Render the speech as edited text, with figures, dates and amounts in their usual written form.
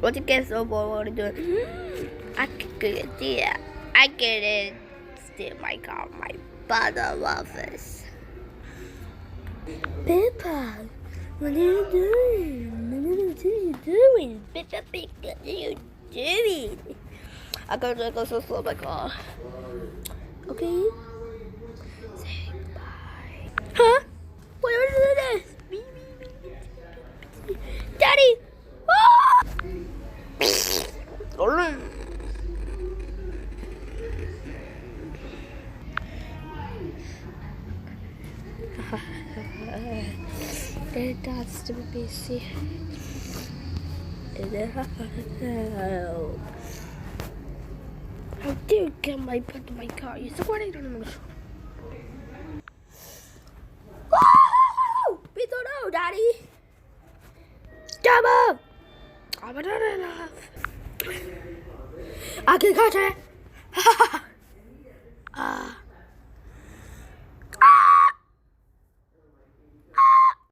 Once it gets so bored, what to do? I could see it. I get it. Steal my car, my bottom office. Pippa, what are you doing? What are you doing? Pippa, what are you doing? I'm gonna go so slow my car. Okay? Say bye. Huh? What are you doing? Daddy! Ah! That's too busy. How dare you get my put my car? You so what I don't know. We don't know, Daddy. Stop up! I'm not enough. I can catch it.